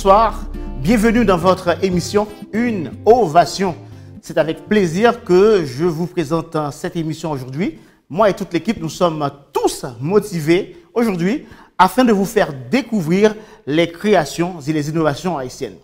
bonsoir. Bienvenue dans votre émission Une Ovation. C'est avec plaisir que je vous présente cette émission aujourd'hui. Moi et toute l'équipe, nous sommes tous motivés aujourd'hui afin de vous faire découvrir les créations et les innovations haïtiennes.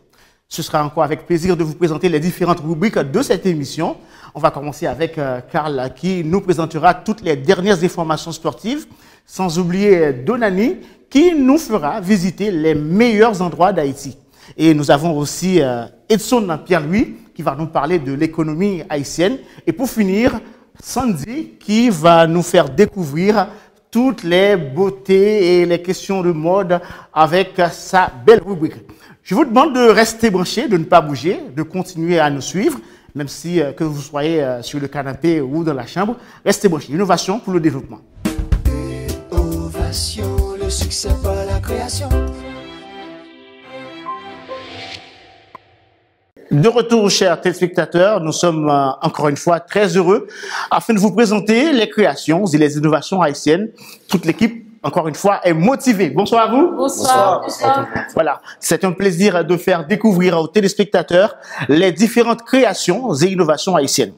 Ce sera encore avec plaisir de vous présenter les différentes rubriques de cette émission. On va commencer avec Karl qui nous présentera toutes les dernières informations sportives, sans oublier Donani qui nous fera visiter les meilleurs endroits d'Haïti. Et nous avons aussi Edson Pierre-Louis qui va nous parler de l'économie haïtienne. Et pour finir, Sandy qui va nous faire découvrir toutes les beautés et les questions de mode avec sa belle rubrique. Je vous demande de rester branchés, de ne pas bouger, de continuer à nous suivre, même si que vous soyez sur le canapé ou dans la chambre. Restez branchés. Innovation pour le développement. Innovation, le succès par la création. De retour, chers téléspectateurs, nous sommes encore une fois très heureux afin de vous présenter les créations et les innovations haïtiennes. Toute l'équipe, encore une fois, est motivée. Bonsoir à vous. Bonsoir. Bonsoir. Voilà, c'est un plaisir de faire découvrir aux téléspectateurs les différentes créations et innovations haïtiennes.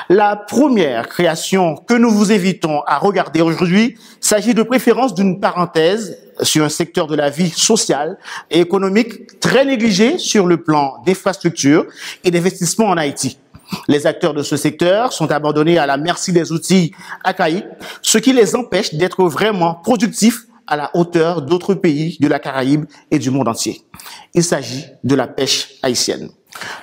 La première création que nous vous invitons à regarder aujourd'hui s'agit de préférence d'une parenthèse sur un secteur de la vie sociale et économique très négligé sur le plan d'infrastructures et d'investissement en Haïti. Les acteurs de ce secteur sont abandonnés à la merci des outils archaïques, ce qui les empêche d'être vraiment productifs à la hauteur d'autres pays de la Caraïbe et du monde entier. Il s'agit de la pêche haïtienne.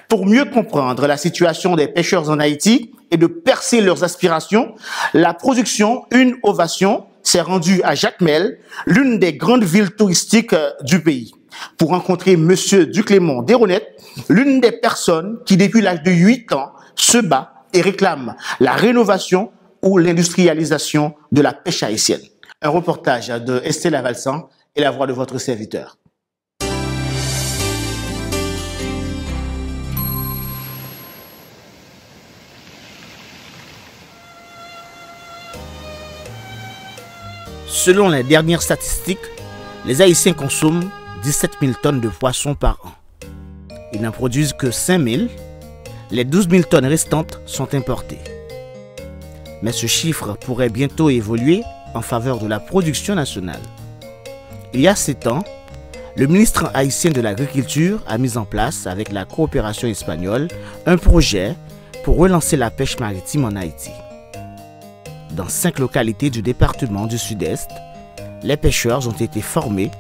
Pour mieux comprendre la situation des pêcheurs en Haïti et de percer leurs aspirations, la production Une Ovation s'est rendue à Jacmel, l'une des grandes villes touristiques du pays, pour rencontrer Monsieur Duclément Desronettes, l'une des personnes qui, depuis l'âge de 8 ans, se bat et réclame la rénovation ou l'industrialisation de la pêche haïtienne. Un reportage de Estelle Valsan et la voix de votre serviteur. Selon les dernières statistiques, les Haïtiens consomment 17 000 tonnes de poissons par an. Ils n'en produisent que 5 000. Les 12 000 tonnes restantes sont importées. Mais ce chiffre pourrait bientôt évoluer en faveur de la production nationale. Il y a 7 ans, le ministre haïtien de l'Agriculture a mis en place, avec la coopération espagnole, un projet pour relancer la pêche maritime en Haïti. Dans 5 localités du département du Sud-Est, les pêcheurs ont été formés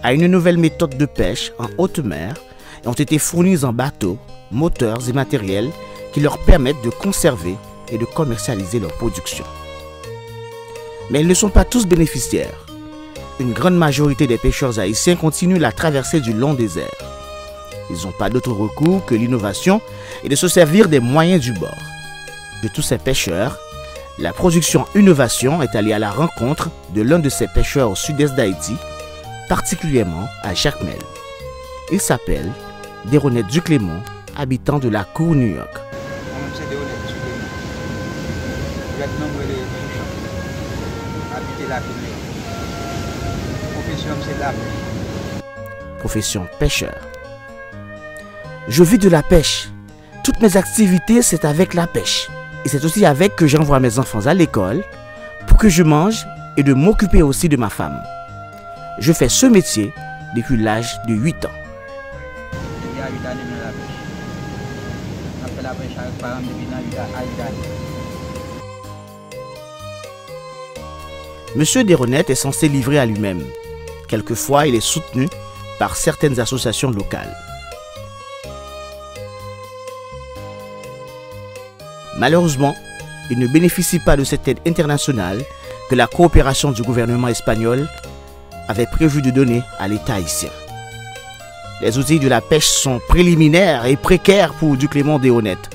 à une nouvelle méthode de pêche en haute mer et ont été fournis en bateaux, moteurs et matériels qui leur permettent de conserver et de commercialiser leur production. Mais ils ne sont pas tous bénéficiaires. Une grande majorité des pêcheurs haïtiens continuent la traversée du long désert. Ils n'ont pas d'autre recours que l'innovation et de se servir des moyens du bord. De tous ces pêcheurs, la production Une Ovation est allée à la rencontre de l'un de ces pêcheurs au sud-est d'Haïti, particulièrement à Jacmel. Il s'appelle Desronettes Duclément, habitant de la Cour New York. Mon nom c'est Desronettes Duclément. Habiter la Cour New York. Profession c'est la pêche. Profession pêcheur. Je vis de la pêche. Toutes mes activités, c'est avec la pêche. Et c'est aussi avec que j'envoie mes enfants à l'école pour que je mange et de m'occuper aussi de ma femme. Je fais ce métier depuis l'âge de 8 ans. Il y a 8 années dans la pêche. On fait la pêche avec parents depuis dans 8 années. Monsieur Desronettes est censé livrer à lui-même. Quelquefois, il est soutenu par certaines associations locales. Malheureusement, il ne bénéficie pas de cette aide internationale que la coopération du gouvernement espagnol avait prévu de donner à l'État haïtien. Les outils de la pêche sont préliminaires et précaires pour Duclément Desronettes.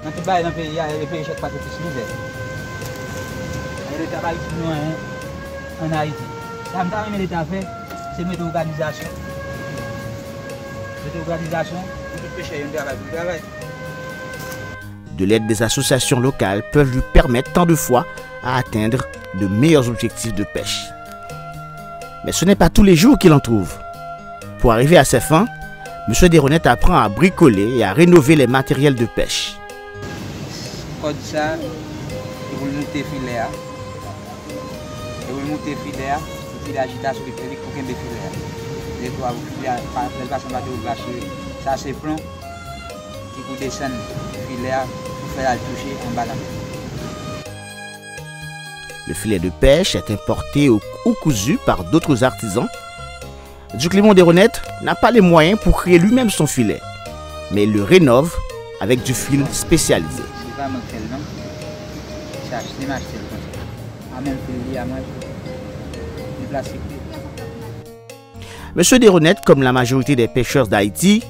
Dans tout le pays, il y a des pays qui sont pas tous misères. L'État va utiliser en Haïti. Ça me permet l'État fait, c'est mettre organisation. Mettre organisation, pour tout pêcher, il y a un travail. De l'aide des associations locales peuvent lui permettre tant de fois à atteindre de meilleurs objectifs de pêche. Mais ce n'est pas tous les jours qu'il en trouve. Pour arriver à ses fins, M. Desronettes apprend à bricoler et à rénover les matériels de pêche. Comme ça, il faut monter filet. Il faut monter filet, il faut l'agitation pour qu'il y ait des filets. Les trois, les personnes vont vacher. Ça, c'est plomb qui peut descendre le filet pour faire le toucher en bas. Le filet de pêche est importé ou cousu par d'autres artisans. Duc Limon Desronettes n'a pas les moyens pour créer lui-même son filet, mais il le rénove avec du fil spécialisé. C'est pas mon tel, non? C'est acheté, m'acheter. En même filet, à moi, du plastique. M. Desronettes, comme la majorité des pêcheurs d'Haïti,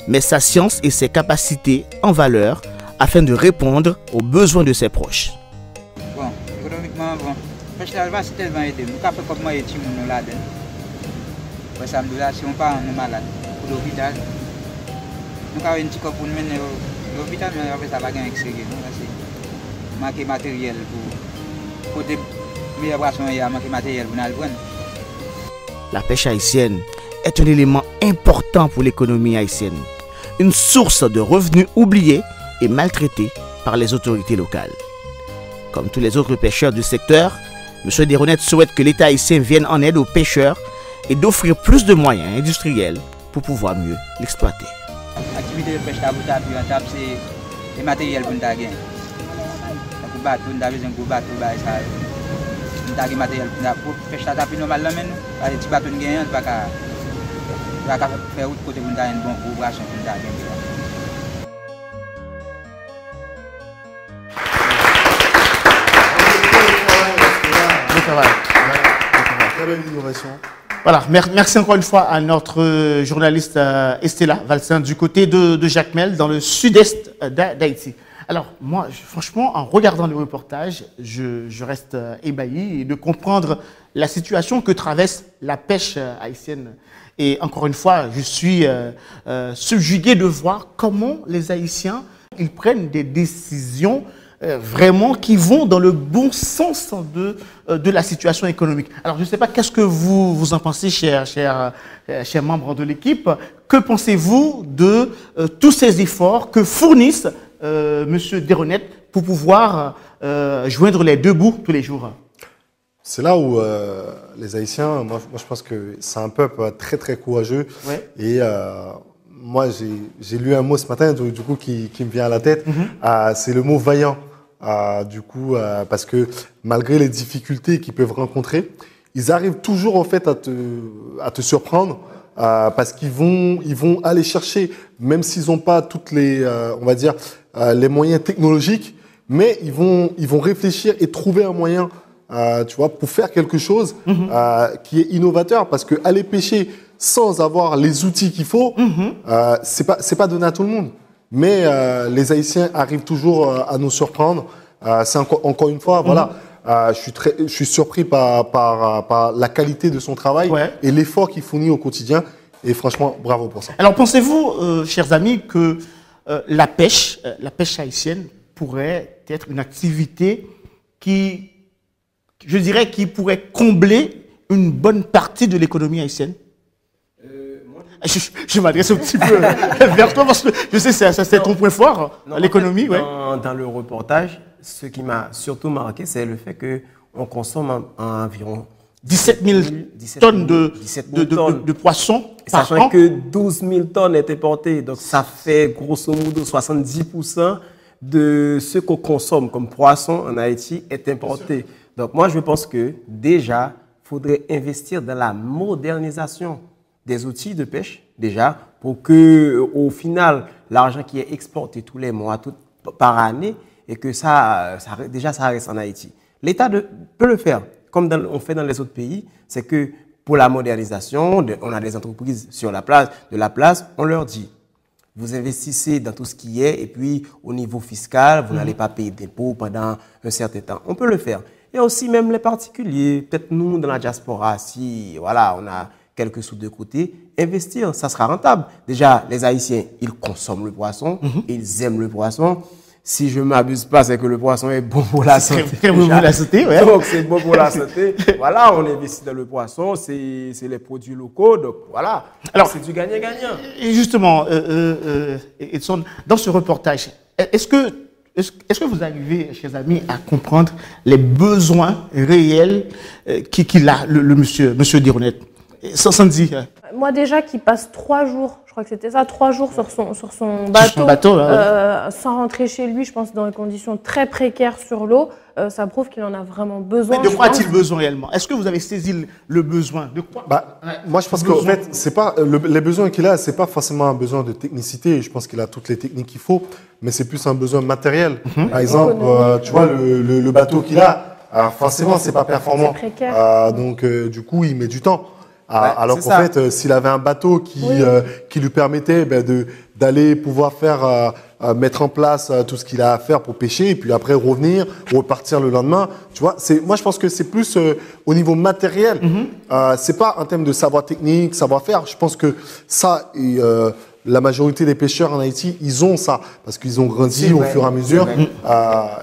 met sa science et ses capacités en valeur afin de répondre aux besoins de ses proches. Bon, économiquement, bon, pêche là, c'est tellement aidé. Nous avons fait comme moi et Tim, nous là-dedans. Ça me dit là, si on part en malade pour l'hôpital, nous avons un petit coup pour nous mener à l'hôpital, mais après ça va gagner extérieur. C'est manquer matériel pour des meilleures boissons, il y a manqué matériel pour nous prendre. La pêche haïtienne est un élément important pour l'économie haïtienne, une source de revenus oubliés et maltraités par les autorités locales. Comme tous les autres pêcheurs du secteur, M. Desronettes souhaite que l'État haïtien vienne en aide aux pêcheurs et d'offrir plus de moyens industriels pour pouvoir mieux l'exploiter. L'activité de pêche rentable, c'est les matériels pour nous gagner. Pour bateau, nous avons besoin de bateau, nous avons matériel pour pêche tapis normal là maintenant. Les petits bateaux nous gagnent, on va faire autre côté pour nous gagner une bonne coopération pour nous gagner. Voilà, merci encore une fois à notre journaliste Estella Valsin du côté de Jacmel, dans le sud-est d'Haïti. Alors, moi, franchement, en regardant le reportage, je reste ébahi de comprendre la situation que traverse la pêche haïtienne. Et encore une fois, je suis subjugué de voir comment les Haïtiens ils prennent des décisions vraiment qui vont dans le bon sens de la situation économique. Alors, je ne sais pas, qu'est-ce que vous en pensez, chers membres de l'équipe? Que pensez-vous de tous ces efforts que fournissent M. Desronettes pour pouvoir joindre les deux bouts tous les jours? C'est là où les Haïtiens, moi je pense que c'est un peuple très très courageux. Ouais. Et moi j'ai lu un mot ce matin du coup qui me vient à la tête, c'est le mot vaillant. Parce que malgré les difficultés qu'ils peuvent rencontrer, ils arrivent toujours en fait à te surprendre parce qu'ils vont aller chercher, même s'ils n'ont pas toutes les on va dire les moyens technologiques, mais ils vont réfléchir et trouver un moyen tu vois, pour faire quelque chose qui est innovateur, parce que aller pêcher sans avoir les outils qu'il faut, c'est pas donné à tout le monde. Mais les Haïtiens arrivent toujours à nous surprendre. C'est encore une fois, voilà, je suis surpris par la qualité de son travail et l'effort qu'il fournit au quotidien. Et franchement, bravo pour ça. Alors, pensez-vous, chers amis, que la pêche haïtienne pourrait être une activité qui, je dirais, qui pourrait combler une bonne partie de l'économie haïtienne? Je m'adresse un petit peu vers toi parce que je sais que c'est ton point fort, l'économie. Dans le reportage, ce qui m'a surtout marqué, c'est le fait qu'on consomme environ 17 000 tonnes de poissons par an. Sachant que 12 000 tonnes étaient importées. Donc ça fait grosso modo 70% de ce qu'on consomme comme poisson en Haïti est importé. Donc moi je pense que déjà, il faudrait investir dans la modernisation des outils de pêche, déjà, pour que au final, l'argent qui est exporté tous les mois, par année, et que ça reste en Haïti. L'État peut le faire, comme on fait dans les autres pays, c'est que pour la modernisation, on a des entreprises sur la place, on leur dit, vous investissez dans tout ce qui est, et puis au niveau fiscal, vous n'allez pas payer d'impôts pendant un certain temps. On peut le faire. Et aussi même les particuliers, peut-être nous dans la diaspora, si voilà, on a quelques sous de côté, investir, ça sera rentable. Déjà, les Haïtiens, ils consomment le poisson, ils aiment le poisson. si je ne m'abuse pas, c'est que le poisson est bon pour la santé. Très bon pour la santé, ouais. Donc, c'est bon pour la santé. Voilà, on investit dans le poisson, c'est les produits locaux. Donc, voilà. Alors, c'est du gagnant-gagnant. Et justement, Edson, dans ce reportage, est-ce que vous arrivez, chers amis, à comprendre les besoins réels qu'il a, le monsieur Dironette? Sans dire. Moi déjà, qui passe 3 jours, je crois que c'était ça, 3 jours sur son bateau, sans rentrer chez lui, je pense dans des conditions très précaires sur l'eau, ça prouve qu'il en a vraiment besoin. Mais de quoi a-t-il besoin réellement? Est-ce que vous avez saisi le besoin? De quoi? Moi, je pense qu'en fait, c'est pas les besoins qu'il a, c'est pas forcément un besoin de technicité. Je pense qu'il a toutes les techniques qu'il faut, mais c'est plus un besoin matériel. Par exemple, tu vois, le bateau qu'il a, alors forcément, c'est pas performant. C'est précaire. Donc, du coup, il met du temps. Alors qu'en fait, s'il avait un bateau qui lui permettait d'aller pouvoir mettre en place tout ce qu'il a à faire pour pêcher, et puis après revenir, repartir le lendemain, tu vois, moi je pense que c'est plus au niveau matériel. C'est pas un thème de savoir technique, savoir-faire. Je pense que ça, la majorité des pêcheurs en Haïti, ils ont ça, parce qu'ils ont grandi au fur et à mesure.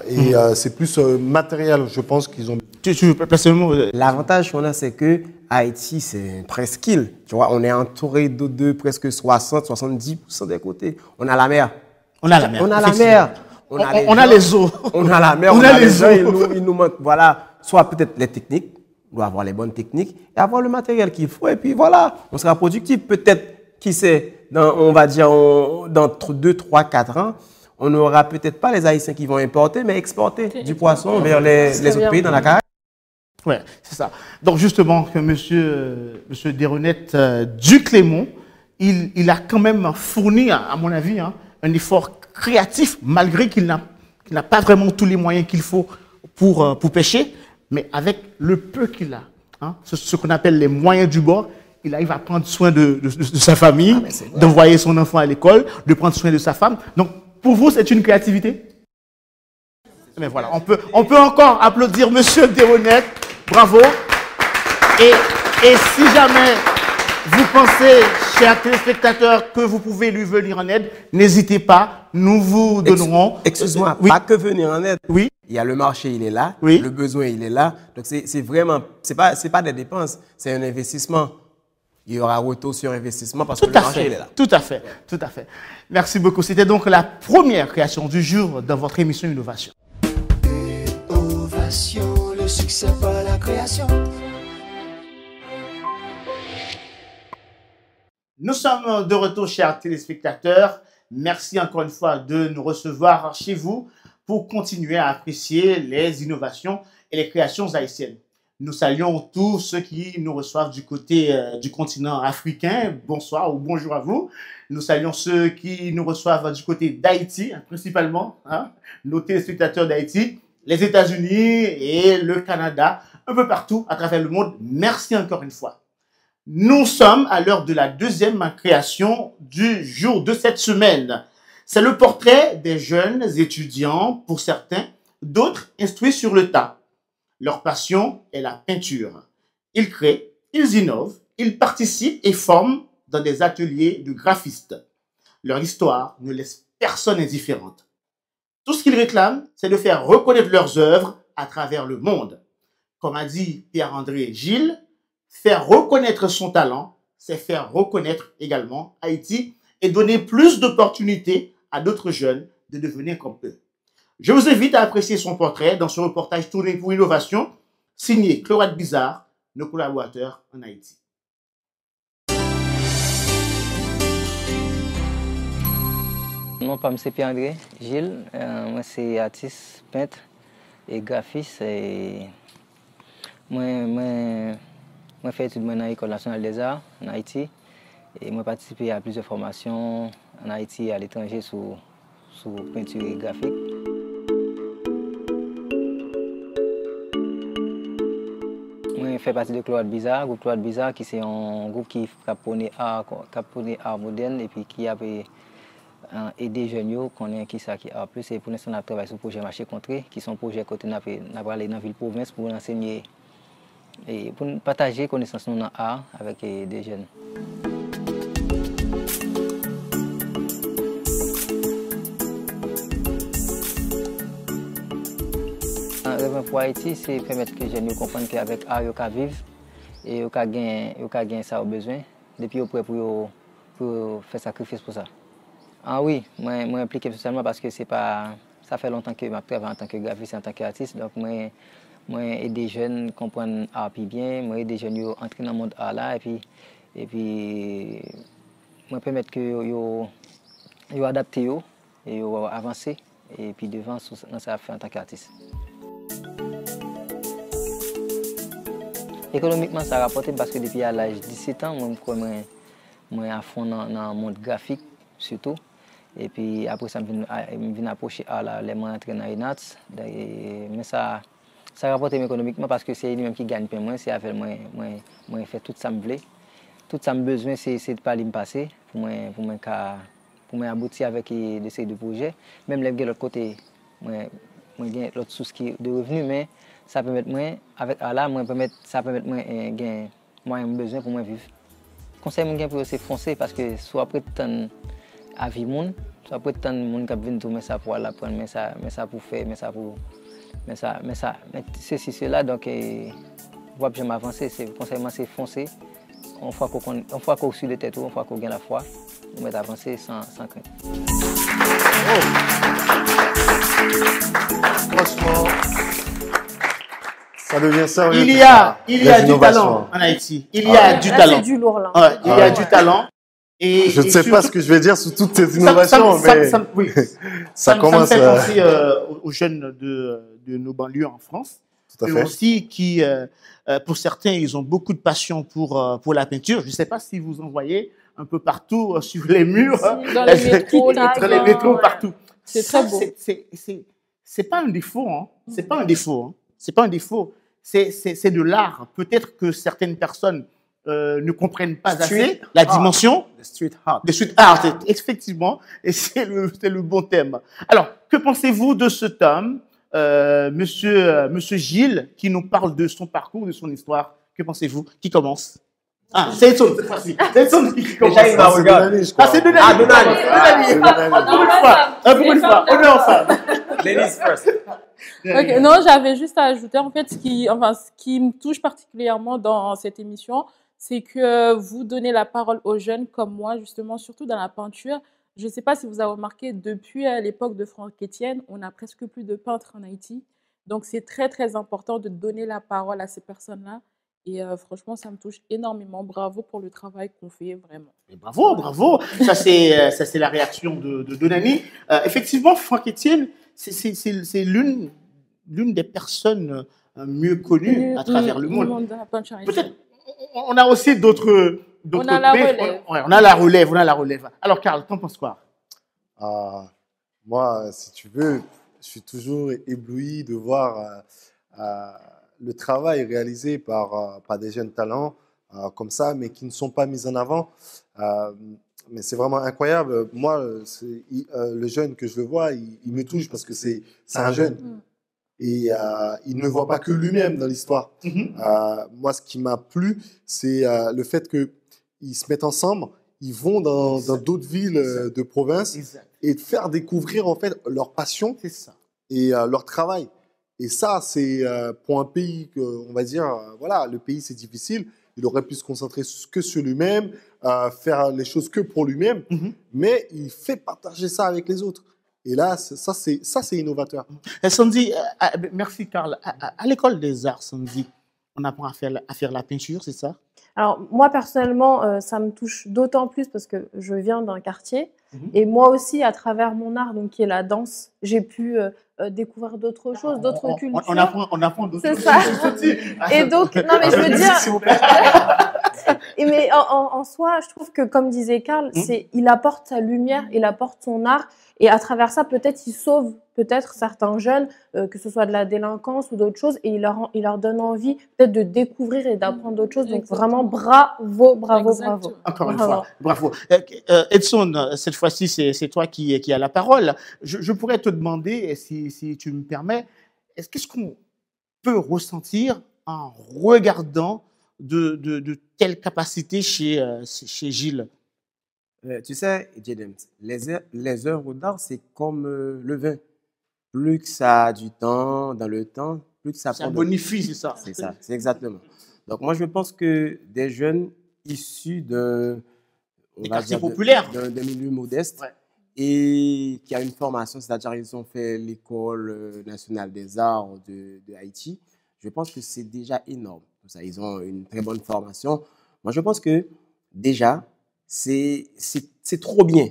Et c'est plus matériel, je pense qu'ils ont. Tu veux placer le mot? L'avantage qu'on a, c'est que Haïti, c'est un presqu'île. Tu vois, on est entouré d'eau de presque 60-70% des côtés. On a la mer. On a la mer. On a la mer. On a les eaux. On a la mer. On a les eaux. Il nous manque, voilà, soit peut-être les techniques, on doit avoir les bonnes techniques et avoir le matériel qu'il faut. Et puis voilà, on sera productif. Peut-être, qui sait, on va dire, dans 2, 3, 4 ans, on n'aura peut-être pas les Haïtiens qui vont importer, mais exporter du poisson vers les autres pays dans la Caraïbe. Oui, c'est ça. Donc justement, que monsieur Dironette Duclémont, il a quand même fourni, à mon avis, un effort créatif, malgré qu'il n'a pas vraiment tous les moyens qu'il faut pour pêcher, mais avec le peu qu'il a, ce qu'on appelle les moyens du bord, il arrive à prendre soin de sa famille, d'envoyer son enfant à l'école, de prendre soin de sa femme. Donc, pour vous, c'est une créativité? Mais voilà, on peut encore applaudir monsieur Dironette. Bravo. Et si jamais vous pensez, chers téléspectateurs, que vous pouvez lui venir en aide, n'hésitez pas, nous vous donnerons. Excuse-moi, pas que venir en aide. Oui. Il y a le marché, il est là. Oui. Le besoin, il est là. Donc, c'est vraiment, c'est pas des dépenses, c'est un investissement. Il y aura retour sur investissement parce que le marché, il est là. Tout à fait, tout à fait. Merci beaucoup. C'était donc la première création du jour dans votre émission Innovation. Innovation, le succès par la création. Nous sommes de retour, chers téléspectateurs. Merci encore une fois de nous recevoir chez vous pour continuer à apprécier les innovations et les créations haïtiennes. Nous saluons tous ceux qui nous reçoivent du côté du continent africain. Bonsoir ou bonjour à vous. Nous saluons ceux qui nous reçoivent du côté d'Haïti, principalement, nos téléspectateurs d'Haïti, les États-Unis et le Canada, un peu partout à travers le monde. Merci encore une fois. Nous sommes à l'heure de la deuxième création du jour de cette semaine. C'est le portrait des jeunes étudiants, pour certains, d'autres instruits sur le tas. Leur passion est la peinture. Ils créent, ils innovent, ils participent et forment dans des ateliers de graphistes. Leur histoire ne laisse personne indifférente. Tout ce qu'ils réclament, c'est de faire reconnaître leurs œuvres à travers le monde. Comme a dit Pierre-André Gilles, faire reconnaître son talent, c'est faire reconnaître également Haïti et donner plus d'opportunités à d'autres jeunes de devenir comme eux. Je vous invite à apprécier son portrait dans ce reportage tourné pour Innovation, signé Chlorate Bizarre, nos collaborateurs en Haïti. Mon nom c'est Pierre-André Gilles, moi c'est artiste, peintre et graphiste. Moi fais études dans l'École nationale des arts en Haïti et moi participé à plusieurs formations en Haïti et à l'étranger sur peinture et graphique. Je fais partie de Chlorate Bizarre, groupe Chlorate Bizarre qui c'est un groupe qui capone art moderne et puis qui a aider les jeunes qu'on est qui a plus et pour l'instant on travaille sur le projet marché contré qui sont projets côté n'a aller dans ville province pour enseigner et pour partager connaissances dans l'art avec des jeunes. besoin pour Haïti, c'est permettre que les jeunes comprennent qu'avec art, ils peuvent vivre et ils peuvent gagner ça au besoin. Depuis, ils sont pour faire sacrifice pour ça. Ah oui, moi impliqué socialement parce que ça fait longtemps que je travaille en tant que graphiste, en tant qu'artiste. Donc, moi aider les jeunes à comprendre l'art bien, moi aider les jeunes à entrer dans le monde art là et puis moi permettre que ils adaptent et avancer et puis devant dans ça fait en tant qu'artiste. Économiquement, ça a rapporté parce que depuis à l'âge de 17 ans, moi à fond dans le monde graphique surtout. Et puis après ça, je me approcher à les moyens entraînés dans l'INATS. Mais ça a rapporté économiquement parce que c'est lui-même qui gagne pour moi. C'est avec moi fait tout ça me voulait. Tout ça me besoin, c'est de pas me passer pour moi aboutir avec des séries de projets. Même de l'autre côté, moi j'ai l'autre source de revenus, mais ça permet moi avec Allah, ça permet moi gagner moi besoin pour moi vivre. Conseil mon gain pour c'est foncer parce que soit après tant à vie monde, soit après tant monde qui vient tout mais ça pour l'apprendre, mais ça pour faire, mais ceci cela donc voir bien m'avancer, c'est conseil moi c'est foncer. On fois qu'on suit de tête, on fois qu'on gagne la foi, on va avancer sans crainte. Franchement, ça devient sérieux. Il y a du talent en Haïti. Il y a du talent. C'est du lourd là. Ouais, il y a du talent. Et, je ne sais pas ce que je vais dire sur toutes ces innovations, mais ça commence. Ça me fait penser aux jeunes de nos banlieues en France. Tout à fait. Et aussi qui, pour certains, ils ont beaucoup de passion pour la peinture. Je ne sais pas si vous en voyez un peu partout sur les murs, dans les métros, partout. C'est très beau. C'est pas un défaut, hein. C'est pas un défaut. Hein. C'est pas un défaut. C'est de l'art. Peut-être que certaines personnes ne comprennent pas assez la dimension. The street art. The street art, effectivement. Et c'est le bon thème. Alors, que pensez-vous de ce tome? Monsieur Gilles, qui nous parle de son parcours, de son histoire. Que pensez-vous? Qui commence? Ah, c'est Edson, cette fois-ci. C'est Edson qui commence. C'est Donali. Pour une fois. On est ensemble. Ladies first. Okay, non, j'avais juste à ajouter, en fait, ce qui me touche particulièrement dans cette émission, c'est que vous donnez la parole aux jeunes comme moi, justement, surtout dans la peinture. Je ne sais pas si vous avez remarqué, depuis l'époque de Franck Etienne, on n'a presque plus de peintres en Haïti. Donc, c'est très, très important de donner la parole à ces personnes-là. Et franchement, ça me touche énormément. Bravo pour le travail qu'on fait, vraiment. Et bravo. Ça, c'est la réaction de Donani. Effectivement, Franck Etienne, c'est l'une des personnes mieux connues à travers le monde. Peut-être, on a aussi d'autres. On a la relève. On a la relève. Alors, Karl, t'en penses quoi? Moi, si tu veux, je suis toujours ébloui de voir le travail réalisé par des jeunes talents comme ça, mais qui ne sont pas mis en avant. Mais c'est vraiment incroyable. Moi, le jeune que je le vois, il me touche parce que c'est un jeune. Et il ne voit pas que lui-même dans l'histoire. Moi, ce qui m'a plu, c'est le fait qu'ils se mettent ensemble, ils vont dans d'autres villes de province et faire découvrir en fait leur passion et leur travail. Et ça, c'est pour un pays on va dire, voilà, le pays c'est difficile. Il aurait pu se concentrer que sur lui-même, faire les choses que pour lui-même, mais il fait partager ça avec les autres. Et là, ça c'est innovateur. Sandy, merci Karl. À l'école des arts, Sandy, on apprend à faire la peinture, c'est ça? Alors, moi, personnellement, ça me touche d'autant plus parce que je viens d'un quartier. Et moi aussi, à travers mon art, donc, qui est la danse, j'ai pu découvrir d'autres choses, d'autres cultures. On apprend d'autres choses. C'est ça. Et donc, non, mais je veux dire... mais en soi, je trouve que, comme disait Karl, il apporte sa lumière, il apporte son art. Et à travers ça, peut-être, il sauve certains jeunes, que ce soit de la délinquance ou d'autres choses, et il leur donne envie peut-être de découvrir et d'apprendre d'autres choses. Donc vraiment, bravo. Encore une fois, bravo. Edson, cette fois-ci, c'est toi qui as la parole. Je pourrais te demander, si tu me permets, qu'est-ce qu'on peut ressentir en regardant de telles capacités chez Gilles? Tu sais, James, les œuvres d'art, c'est comme le vin. Plus que ça a du temps, dans le temps, plus que ça Ça bonifie, c'est ça. C'est ça, c'est exactement. Donc moi, je pense que des jeunes issus des quartiers populaires, d'un milieu modeste, ouais, et qui a une formation, c'est-à-dire ils ont fait l'École nationale des arts de Haïti, je pense que c'est déjà énorme. Ça, ils ont une très bonne formation. Moi, je pense que déjà, c'est trop bien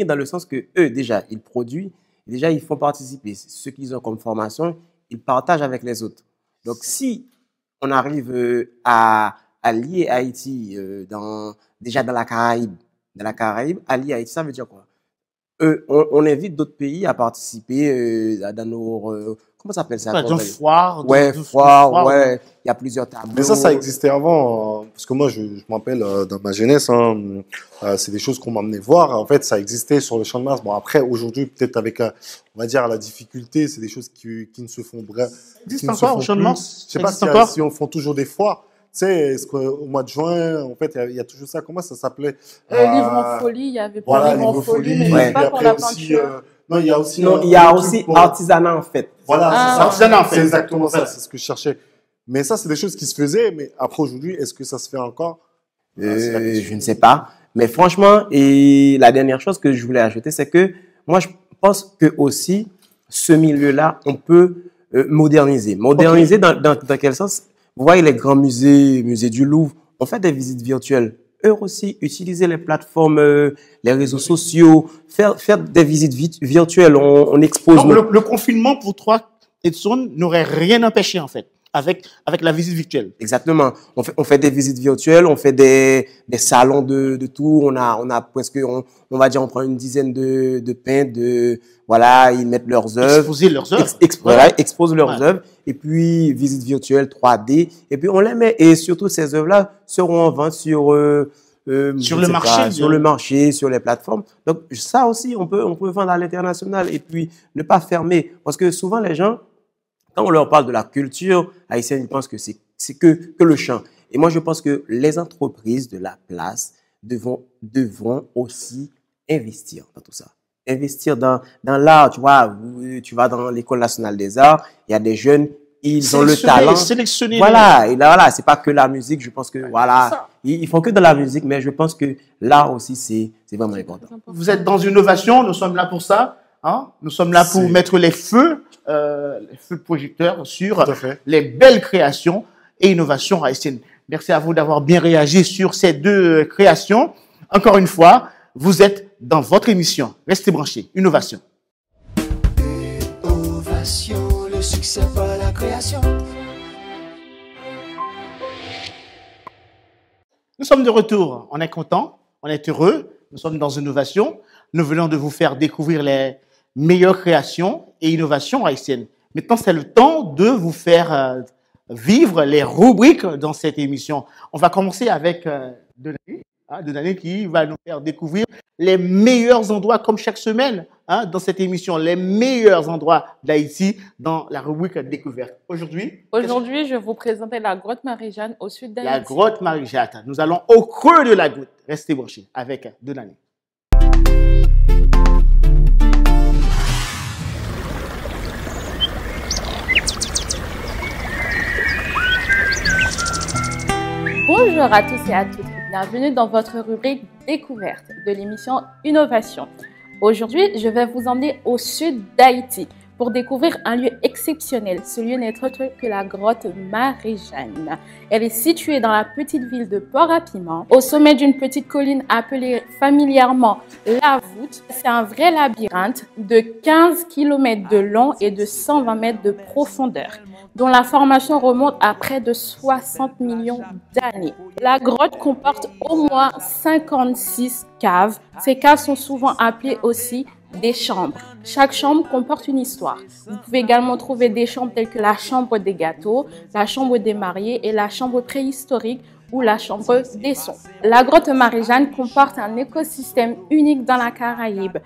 dans le sens que eux, déjà, ils produisent, déjà, ils font participer. Ceux qu'ils ont comme formation, ils partagent avec les autres. Donc, si on arrive à lier Haïti déjà dans la Caraïbe, à lier Haïti, ça veut dire quoi? On invite d'autres pays à participer dans nos... comment ça s'appelle ça? Dans foire. Ouais, foire, ouais. Il y a plusieurs tableaux. Mais ça existait avant. Parce que moi, je me rappelle, dans ma jeunesse, c'est des choses qu'on m'emmenait voir. En fait, ça existait sur le Champ de Mars. Bon, après, aujourd'hui, peut-être avec, on va dire, la difficulté, c'est des choses qui ne se font pas. Existe encore au Champ de Mars? Je sais pas si on font toujours des foires. Tu sais, est-ce qu'au mois de juin, en fait, il y a toujours ça. Comment ça s'appelait? Livre en folie, il y avait pas voilà, Livre en folie, mais ouais. pas pour la peinture. Non, il y a aussi. Non, il y a aussi artisanat, en fait. Voilà, c'est ça. Artisanat, en fait. C'est exactement ça. C'est ce que je cherchais. Mais ça, c'est des choses qui se faisaient. Mais après, aujourd'hui, est-ce que ça se fait encore? Je ne sais pas. Mais franchement, et la dernière chose que je voulais ajouter, c'est que moi, je pense que aussi, ce milieu-là, on peut moderniser. Moderniser dans quel sens? Vous voyez les grands musées du Louvre, on fait des visites virtuelles. Eux aussi, utiliser les plateformes, les réseaux sociaux, faire des visites virtuelles, on expose... Donc, le confinement, pour toi, Edson, n'aurait rien empêché, en fait, avec la visite virtuelle. Exactement. On fait des visites virtuelles, on fait des salons de tout. On a presque, on va dire, on prend une dizaine de peintres, voilà, ils mettent leurs œuvres. Exposer leurs œuvres. Exposent leurs œuvres. Et puis, visite virtuelle 3D. Et puis, on les met. Et surtout, ces œuvres-là seront en vente sur le marché, sur les plateformes. Donc, ça aussi, on peut vendre à l'international. Et puis, ne pas fermer. Parce que souvent, les gens, quand on leur parle de la culture haïtienne, ils pensent que c'est que le chant. Et moi, je pense que les entreprises de la place devront aussi investir dans tout ça. Investir dans l'art, tu vois, tu vas dans l'École nationale des arts, il y a des jeunes, ils ont le talent. Sélectionner. Voilà, et là, voilà, c'est pas que la musique, je pense que, voilà, ils font que de la musique, mais je pense que l'art aussi, c'est vraiment important. Vous êtes dans une innovation, nous sommes là pour ça, hein? Nous sommes là pour mettre les feux projecteurs sur les belles créations et innovations haïtiennes. Merci à vous d'avoir bien réagi sur ces deux créations. Encore une fois, vous êtes dans votre émission. Restez branchés. Innovation. Innovation, le succès par la création. Nous sommes de retour. On est content, on est heureux. Nous sommes dans Innovation. Nous venons de vous faire découvrir les meilleures créations et innovations haïtiennes. Maintenant, c'est le temps de vous faire vivre les rubriques dans cette émission. On va commencer avec Donani qui va nous faire découvrir les meilleurs endroits, comme chaque semaine, dans cette émission, les meilleurs endroits d'Haïti dans la rubrique découverte. Aujourd'hui, je vais vous présenter la grotte Marie-Jeanne au sud d'Haïti. La grotte Marie-Jeanne. Nous allons au creux de la goutte. Restez branchés avec Donani. Bonjour à tous et à toutes. Bienvenue dans votre rubrique découverte de l'émission Innovation. Aujourd'hui, je vais vous emmener au sud d'Haïti pour découvrir un lieu exceptionnel. Ce lieu n'est autre que la grotte Marie-Jeanne. Elle est située dans la petite ville de Port-à-Piment, au sommet d'une petite colline appelée familièrement la Voûte. C'est un vrai labyrinthe de 15 km de long et de 120 mètres de profondeur, dont la formation remonte à près de 60 millions d'années. La grotte comporte au moins 56 caves. Ces caves sont souvent appelées aussi des chambres. Chaque chambre comporte une histoire. Vous pouvez également trouver des chambres telles que la chambre des gâteaux, la chambre des mariés et la chambre préhistorique ou la chambre des sons. La grotte Marie-Jeanne comporte un écosystème unique dans la Caraïbe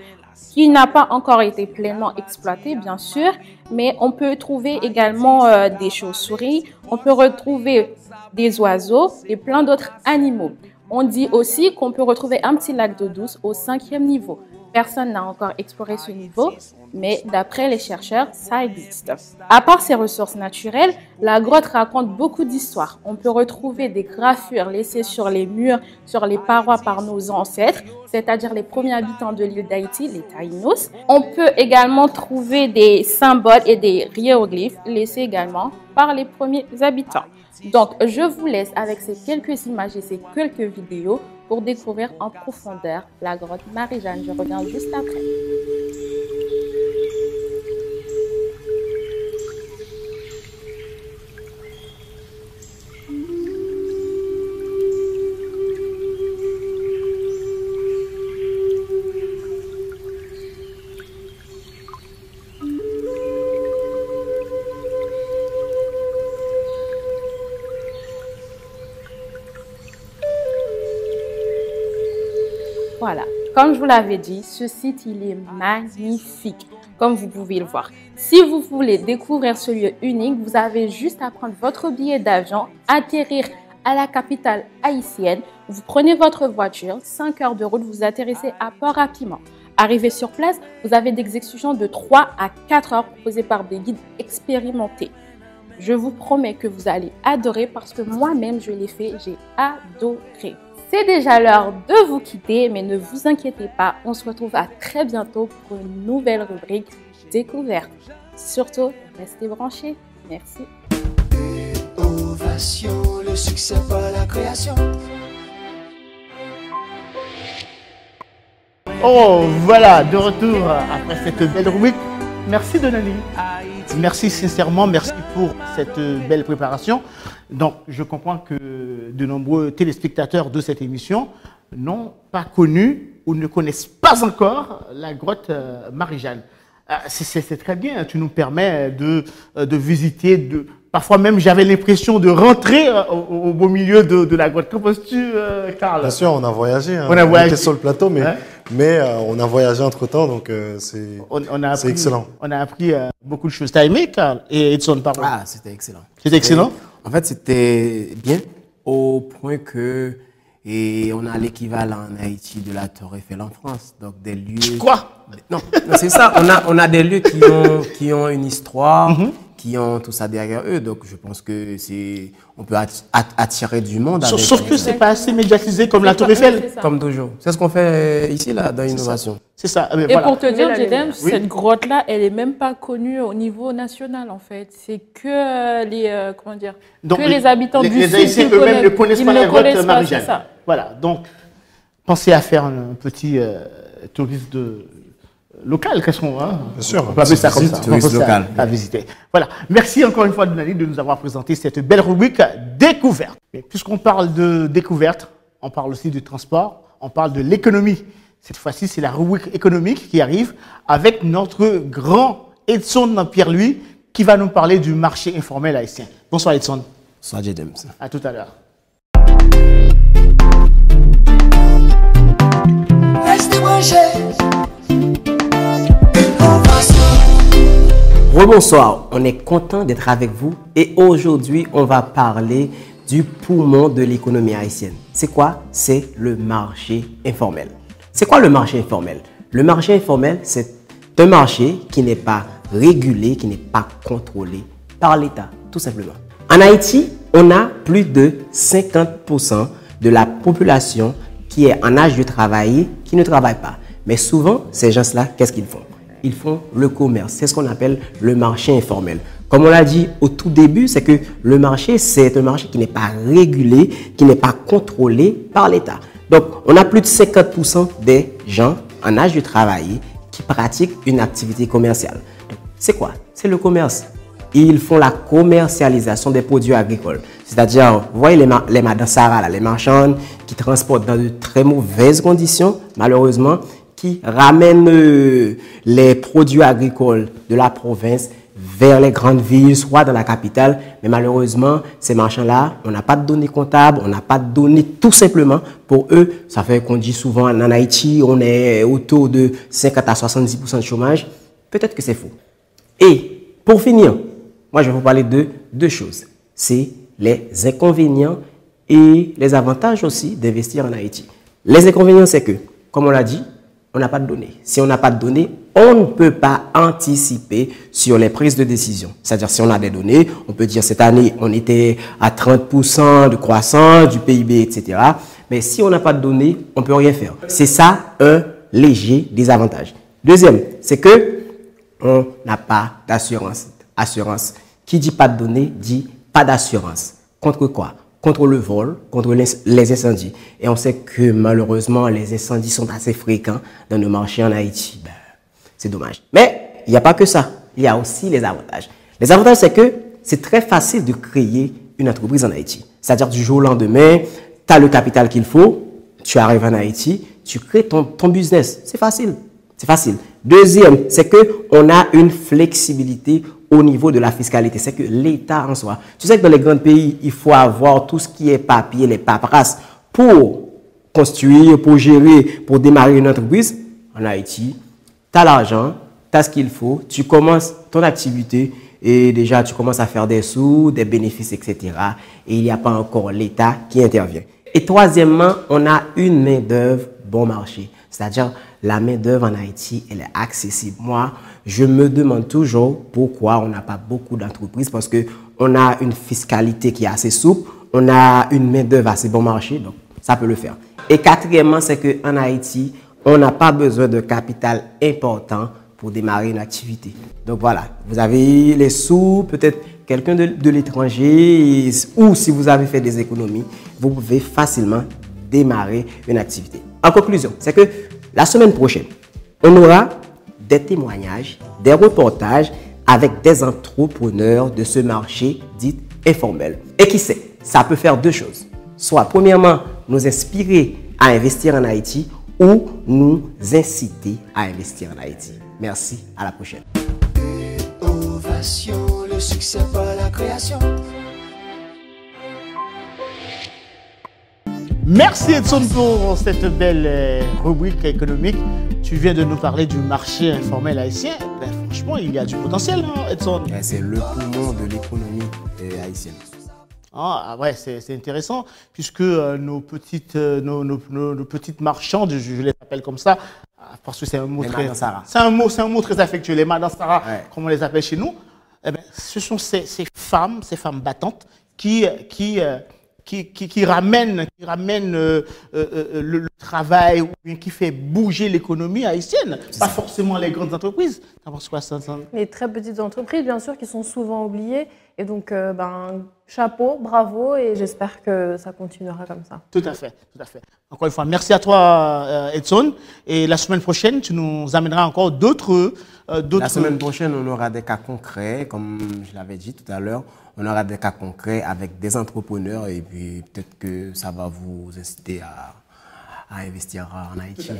qui n'a pas encore été pleinement exploité, bien sûr, mais on peut trouver également des chauves-souris, on peut retrouver des oiseaux et plein d'autres animaux. On dit aussi qu'on peut retrouver un petit lac d'eau douce au 5e niveau. Personne n'a encore exploré ce niveau, mais d'après les chercheurs, ça existe. À part ces ressources naturelles, la grotte raconte beaucoup d'histoires. On peut retrouver des gravures laissées sur les murs, sur les parois par nos ancêtres, c'est-à-dire les premiers habitants de l'île d'Haïti, les Taïnos. On peut également trouver des symboles et des hiéroglyphes laissés également par les premiers habitants. Donc, je vous laisse avec ces quelques images et ces quelques vidéos pour découvrir en profondeur la grotte Marie-Jeanne. Je reviens juste après. Voilà, comme je vous l'avais dit, ce site il est magnifique, comme vous pouvez le voir. Si vous voulez découvrir ce lieu unique, vous avez juste à prendre votre billet d'avion, atterrir à la capitale haïtienne. Vous prenez votre voiture, 5 heures de route, vous atterrissez à Port-à-Piment. Arrivé sur place, vous avez des excursions de 3 à 4 heures proposées par des guides expérimentés. Je vous promets que vous allez adorer parce que moi-même je l'ai fait, j'ai adoré. C'est déjà l'heure de vous quitter, mais ne vous inquiétez pas, on se retrouve à très bientôt pour une nouvelle rubrique découverte. Surtout, restez branchés. Merci. Ovation, le succès par la création. Oh, voilà, de retour après cette belle rubrique. Merci Donali. Merci sincèrement, merci pour cette belle préparation. Donc, je comprends que de nombreux téléspectateurs de cette émission n'ont pas connu ou ne connaissent pas encore la grotte Marie-Jeanne. C'est très bien, tu nous permets de visiter, parfois même j'avais l'impression de rentrer au beau milieu de la grotte. Qu'en penses-tu, Karl? Bien sûr, on a voyagé. Hein. On a voyagé. On était sur le plateau, mais on a voyagé entre-temps, donc c'est excellent. On a appris beaucoup de choses. T'as aimé, Karl et Edson, pardon? Ah, c'était excellent. C'était excellent? En fait, c'était bien au point que on a l'équivalent en Haïti de la Tour Eiffel en France. Donc, des lieux... Quoi? Non, c'est ça. On a des lieux qui ont une histoire, qui ont tout ça derrière eux. Donc, je pense que on peut attirer du monde. Sauf que c'est pas assez médiatisé comme la Tour Eiffel. Comme toujours. C'est ce qu'on fait ici, là, dans l'innovation. C'est ça. Et voilà. Pour te dire, Jedem, cette grotte-là, elle est même pas connue au niveau national, en fait. C'est que les, comment dire, donc, que les habitants du Sud Haïtiens eux-mêmes ne connaissent pas la grotte Marie-Jeanne. Voilà. Donc, pensez à faire un petit tourisme local, qu'est-ce qu'on va? Bien sûr. On peut appeler ça comme ça. Tourisme local. À visiter. Voilà. Merci encore une fois, Donali, de nous avoir présenté cette belle rubrique découverte. Puisqu'on parle de découverte, on parle aussi de transport, on parle de l'économie. Cette fois-ci, c'est la rubrique économique qui arrive avec notre grand Edson Pierre-Louis qui va nous parler du marché informel haïtien. Bonsoir Edson. Bonsoir Jedem. À tout à l'heure. Restez branchés. Rebonsoir, on est content d'être avec vous et aujourd'hui, on va parler du poumon de l'économie haïtienne. C'est quoi? C'est le marché informel. C'est quoi le marché informel? Le marché informel, c'est un marché qui n'est pas régulé, qui n'est pas contrôlé par l'État, tout simplement. En Haïti, on a plus de 50% de la population qui est en âge de travailler, qui ne travaille pas. Mais souvent, ces gens-là, qu'est-ce qu'ils font? Ils font le commerce. C'est ce qu'on appelle le marché informel. Comme on l'a dit au tout début, c'est que le marché, c'est un marché qui n'est pas régulé, qui n'est pas contrôlé par l'État. Donc, on a plus de 50% des gens en âge de travailler qui pratiquent une activité commerciale. C'est quoi? C'est le commerce. Ils font la commercialisation des produits agricoles. C'est-à-dire, vous voyez les madames Sarah, là, les marchandes qui transportent dans de très mauvaises conditions, malheureusement, qui ramènent les produits agricoles de la province vers les grandes villes, soit dans la capitale. Mais malheureusement, ces marchands-là, on n'a pas de données comptables, on n'a pas de données tout simplement pour eux. Ça fait qu'on dit souvent en Haïti, on est autour de 50 à 70% de chômage. Peut-être que c'est faux. Et pour finir, moi je vais vous parler de deux choses. C'est les inconvénients et les avantages aussi d'investir en Haïti. Les inconvénients, c'est que, comme on l'a dit, on n'a pas de données. Si on n'a pas de données, on ne peut pas anticiper sur les prises de décision. C'est-à-dire, si on a des données, on peut dire cette année, on était à 30% de croissance du PIB, etc. Mais si on n'a pas de données, on ne peut rien faire. C'est ça un léger désavantage. Deuxième, c'est que on n'a pas d'assurance. Assurance. Qui dit pas de données, dit pas d'assurance. Contre quoi? Contre le vol, contre les incendies. Et on sait que malheureusement, les incendies sont assez fréquents dans nos marchés en Haïti. Ben, c'est dommage. Mais il n'y a pas que ça. Il y a aussi les avantages. Les avantages, c'est que c'est très facile de créer une entreprise en Haïti. C'est-à-dire du jour au lendemain, tu as le capital qu'il faut, tu arrives en Haïti, tu crées ton business. C'est facile. C'est facile. Deuxième, c'est qu'on a une flexibilité au niveau de la fiscalité. C'est que l'État en soi. Tu sais que dans les grands pays, il faut avoir tout ce qui est papier, les paperasses pour construire, pour gérer, pour démarrer une entreprise. En Haïti, tu as l'argent, tu as ce qu'il faut, tu commences ton activité et déjà tu commences à faire des sous, des bénéfices, etc. Et il n'y a pas encore l'État qui intervient. Et troisièmement, on a une main-d'œuvre bon marché. C'est-à-dire, la main-d'œuvre en Haïti, elle est accessible. Moi, je me demande toujours pourquoi on n'a pas beaucoup d'entreprises parce qu'on a une fiscalité qui est assez souple, on a une main-d'œuvre assez bon marché, donc ça peut le faire. Et quatrièmement, c'est qu'en Haïti, on n'a pas besoin de capital important pour démarrer une activité. Donc voilà, vous avez les sous, peut-être quelqu'un de l'étranger, ou si vous avez fait des économies, vous pouvez facilement démarrer une activité. En conclusion, c'est que la semaine prochaine, on aura des témoignages, des reportages avec des entrepreneurs de ce marché dit informel. Et qui sait, ça peut faire deux choses. Soit, premièrement, nous inspirer à investir en Haïti ou nous inciter à investir en Haïti. Merci, à la prochaine. Ovation, le succès par la création. Merci Edson pour cette belle rubrique économique. Tu viens de nous parler du marché informel haïtien. Ben, franchement, il y a du potentiel, hein, Edson. C'est le poumon de l'économie haïtienne. Ah ouais, c'est intéressant puisque nos petites marchandes, je les appelle comme ça, parce que c'est un mot c'est un mot très affectueux. Les Madansara, ouais, comme on les appelle chez nous. Eh ben, ce sont ces femmes battantes qui ramènent le travail ou bien qui fait bouger l'économie haïtienne. Pas forcément les grandes entreprises. Les très petites entreprises, bien sûr, qui sont souvent oubliées. Et donc, chapeau, bravo, et j'espère que ça continuera comme ça. Tout à fait, tout à fait. Encore une fois, merci à toi, Edson. Et la semaine prochaine, tu nous amèneras encore d'autres... La semaine prochaine, on aura des cas concrets, comme je l'avais dit tout à l'heure. On aura des cas concrets avec des entrepreneurs et puis peut-être que ça va vous inciter à investir en Haïti.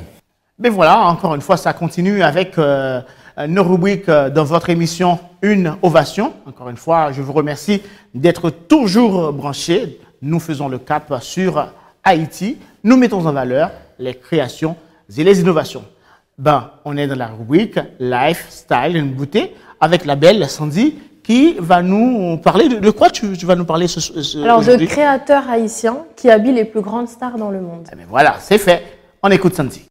Mais voilà, encore une fois, ça continue avec nos rubriques dans votre émission Une Ovation. Encore une fois, je vous remercie d'être toujours branchés. Nous faisons le cap sur Haïti. Nous mettons en valeur les créations et les innovations. On est dans la rubrique Lifestyle, une beauté, avec la belle Sandy qui va nous parler de quoi tu vas nous parler Alors, de créateurs haïtiens qui habillent les plus grandes stars dans le monde. Eh bien, voilà, c'est fait. On écoute Sandy.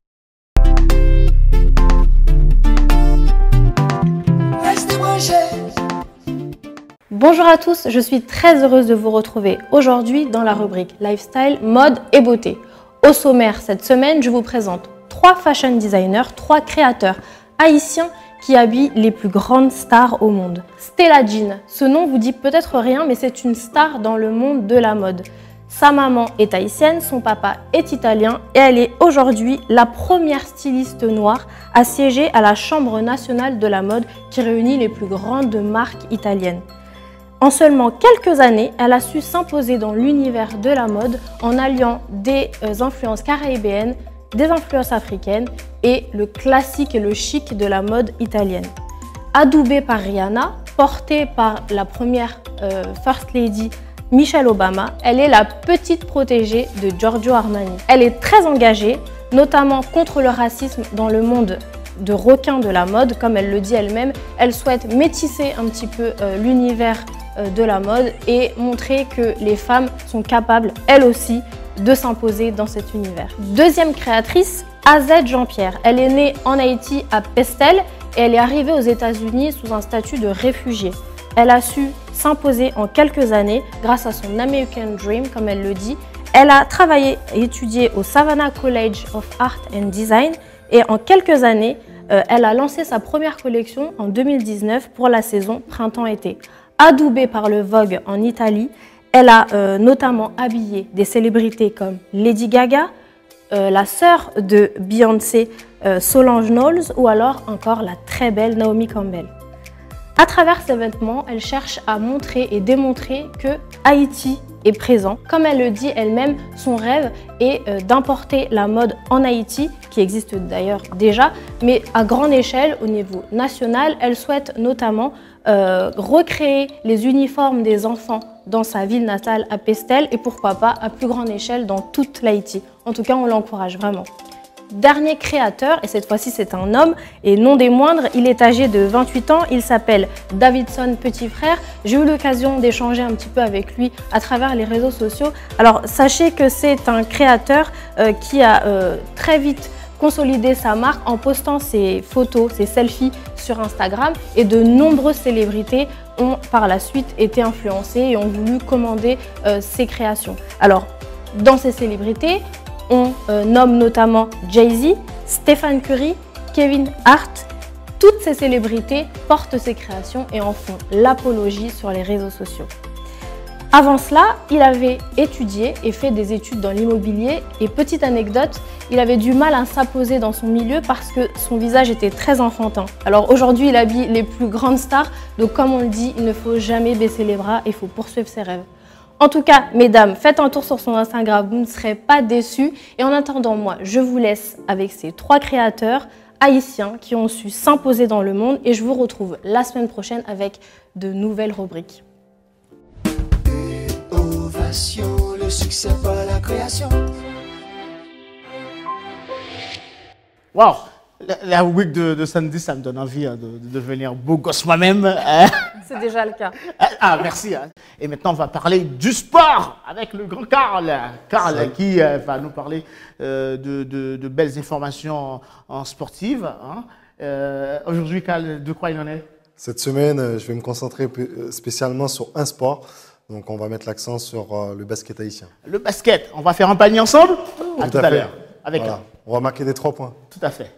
Bonjour à tous, je suis très heureuse de vous retrouver aujourd'hui dans la rubrique Lifestyle, mode et beauté. Au sommaire cette semaine, je vous présente 3 fashion designers, 3 créateurs haïtiens qui habillent les plus grandes stars au monde. Stella Jean, ce nom vous dit peut-être rien, mais c'est une star dans le monde de la mode. Sa maman est haïtienne, son papa est italien et elle est aujourd'hui la première styliste noire à siéger à la Chambre nationale de la mode qui réunit les plus grandes marques italiennes. En seulement quelques années, elle a su s'imposer dans l'univers de la mode en alliant des influences caribéennes, des influences africaines et le classique et le chic de la mode italienne. Adoubée par Rihanna, portée par la première First Lady Michelle Obama, elle est la petite protégée de Giorgio Armani. Elle est très engagée, notamment contre le racisme dans le monde de requins de la mode, comme elle le dit elle-même. Elle souhaite métisser un petit peu l'univers de la mode et montrer que les femmes sont capables, elles aussi, de s'imposer dans cet univers. Deuxième créatrice, AZ Jean-Pierre. Elle est née en Haïti à Pestel et elle est arrivée aux États-Unis sous un statut de réfugiée. Elle a su s'imposer en quelques années grâce à son American Dream, comme elle le dit. Elle a travaillé et étudié au Savannah College of Art and Design et en quelques années, elle a lancé sa première collection en 2019 pour la saison printemps-été. Adoubée par le Vogue en Italie, elle a notamment habillé des célébrités comme Lady Gaga, la sœur de Beyoncé, Solange Knowles, ou alors encore la très belle Naomi Campbell. À travers ses vêtements, elle cherche à montrer et démontrer que Haïti est présent. Comme elle le dit elle-même, son rêve est d'importer la mode en Haïti, qui existe d'ailleurs déjà, mais à grande échelle au niveau national. Elle souhaite notamment recréer les uniformes des enfants dans sa ville natale à Pestel et pourquoi pas à plus grande échelle dans toute l'Haïti. En tout cas, on l'encourage vraiment. Dernier créateur, et cette fois-ci c'est un homme, et non des moindres, il est âgé de 28 ans, il s'appelle Davidson Petit Frère. J'ai eu l'occasion d'échanger un petit peu avec lui à travers les réseaux sociaux. Alors sachez que c'est un créateur qui a très vite consolidé sa marque en postant ses photos, ses selfies sur Instagram, et de nombreuses célébrités ont par la suite été influencées et ont voulu commander ses créations. Alors dans ces célébrités, on nomme notamment Jay-Z, Stephen Curry, Kevin Hart. Toutes ces célébrités portent ses créations et en font l'apologie sur les réseaux sociaux. Avant cela, il avait étudié et fait des études dans l'immobilier. Et petite anecdote, il avait du mal à s'imposer dans son milieu parce que son visage était très enfantin. Alors aujourd'hui, il habille les plus grandes stars. Donc comme on le dit, il ne faut jamais baisser les bras, il faut poursuivre ses rêves. En tout cas, mesdames, faites un tour sur son Instagram, vous ne serez pas déçus. Et en attendant, moi, je vous laisse avec ces 3 créateurs haïtiens qui ont su s'imposer dans le monde. Et je vous retrouve la semaine prochaine avec de nouvelles rubriques. Ovation, le succès par la création. Waouh! La rubrique de Sandy, ça me donne envie de devenir beau gosse moi-même. C'est déjà le cas. Ah, merci. Et maintenant, on va parler du sport avec le grand Karl. Karl qui va nous parler de belles informations en sportive. Aujourd'hui, Karl, de quoi il en est? Cette semaine, je vais me concentrer spécialement sur un sport. Donc, on va mettre l'accent sur le basket haïtien. Le basket. On va faire un panier ensemble? À tout à l'heure. Avec voilà. On va marquer des 3 points. Tout à fait.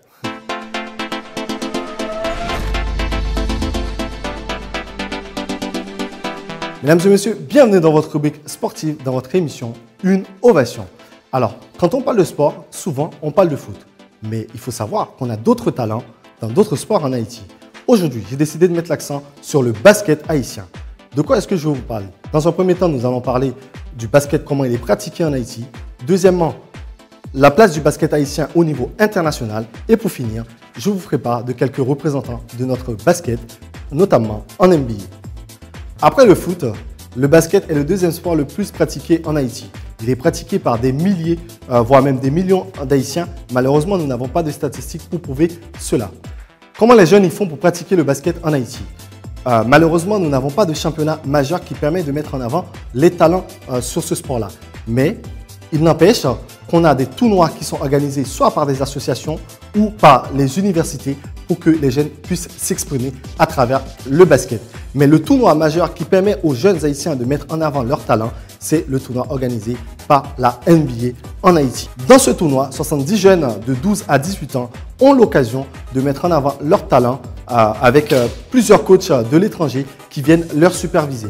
Mesdames et messieurs, bienvenue dans votre rubrique sportive, dans votre émission Une Ovation. Alors, quand on parle de sport, souvent on parle de foot. Mais il faut savoir qu'on a d'autres talents dans d'autres sports en Haïti. Aujourd'hui, j'ai décidé de mettre l'accent sur le basket haïtien. De quoi est-ce que je vais vous parler? Dans un premier temps, nous allons parler du basket, comment il est pratiqué en Haïti. Deuxièmement, la place du basket haïtien au niveau international. Et pour finir, je vous ferai part de quelques représentants de notre basket, notamment en NBA. Après le foot, le basket est le deuxième sport le plus pratiqué en Haïti. Il est pratiqué par des milliers, voire même des millions d'Haïtiens. Malheureusement, nous n'avons pas de statistiques pour prouver cela. Comment les jeunes y font pour pratiquer le basket en Haïti? Malheureusement, nous n'avons pas de championnat majeur qui permet de mettre en avant les talents sur ce sport-là. Mais il n'empêche qu'on a des tournois qui sont organisés soit par des associations ou par les universités pour que les jeunes puissent s'exprimer à travers le basket. Mais le tournoi majeur qui permet aux jeunes Haïtiens de mettre en avant leurs talents, c'est le tournoi organisé par la NBA en Haïti. Dans ce tournoi, 70 jeunes de 12 à 18 ans ont l'occasion de mettre en avant leurs talents avec plusieurs coachs de l'étranger qui viennent leur superviser.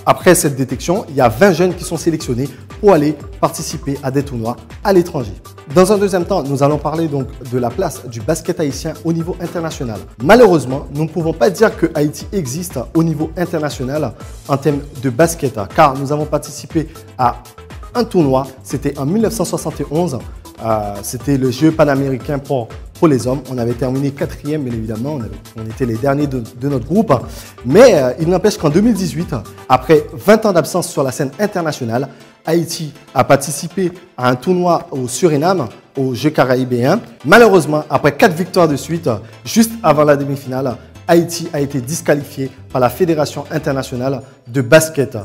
Après cette détection, il y a 20 jeunes qui sont sélectionnés pour aller participer à des tournois à l'étranger. Dans un deuxième temps, nous allons parler donc de la place du basket haïtien au niveau international. Malheureusement, nous ne pouvons pas dire que Haïti existe au niveau international en termes de basket, car nous avons participé à un tournoi, c'était en 1971, c'était le jeu panaméricain pour les hommes. On avait terminé 4e, bien évidemment, on était les derniers de notre groupe. Mais il n'empêche qu'en 2018, après 20 ans d'absence sur la scène internationale, Haïti a participé à un tournoi au Suriname, aux Jeux caribéens. Malheureusement, après 4 victoires de suite, juste avant la demi-finale, Haïti a été disqualifié par la Fédération internationale de basket.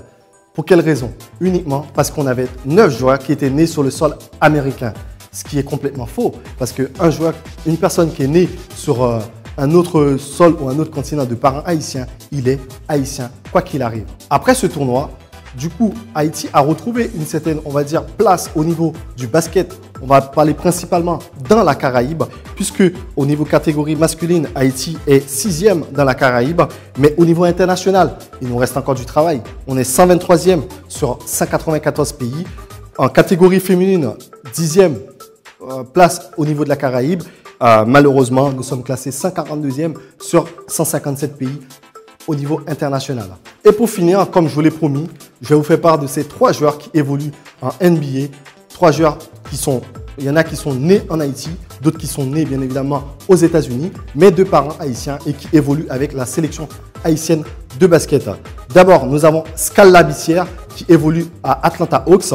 Pour quelle raison? Uniquement parce qu'on avait 9 joueurs qui étaient nés sur le sol américain. ce qui est complètement faux. Parce qu'un joueur, une personne qui est née sur un autre sol ou un autre continent de parents haïtiens, il est haïtien, quoi qu'il arrive. Après ce tournoi, du coup, Haïti a retrouvé une certaine, on va dire, place au niveau du basket. On va parler principalement dans la Caraïbe, puisque au niveau catégorie masculine, Haïti est 6e dans la Caraïbe. Mais au niveau international, il nous reste encore du travail. On est 123e sur 194 pays. En catégorie féminine, 10e place au niveau de la Caraïbe. Malheureusement, nous sommes classés 142e sur 157 pays au niveau international. Et pour finir, comme je vous l'ai promis, je vais vous faire part de ces 3 joueurs qui évoluent en NBA. 3 joueurs il y en a qui sont nés en Haïti, d'autres qui sont nés bien évidemment aux États-Unis, mais de parents haïtiens et qui évoluent avec la sélection haïtienne de basket. D'abord, nous avons Skal Labissière qui évolue à Atlanta Hawks,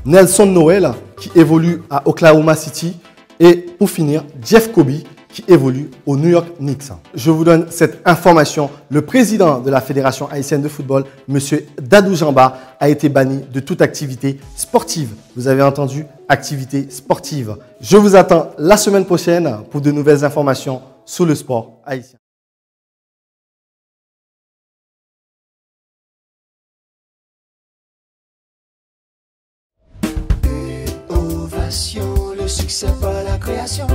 Nelson Noël qui évolue à Oklahoma City et pour finir, Jeff Kobe qui évolue au New York Knicks. Je vous donne cette information. Le président de la Fédération haïtienne de football, M. Dadou Jamba, a été banni de toute activité sportive. Vous avez entendu, activité sportive. Je vous attends la semaine prochaine pour de nouvelles informations sur le sport haïtien. Ovation, le succès par la création.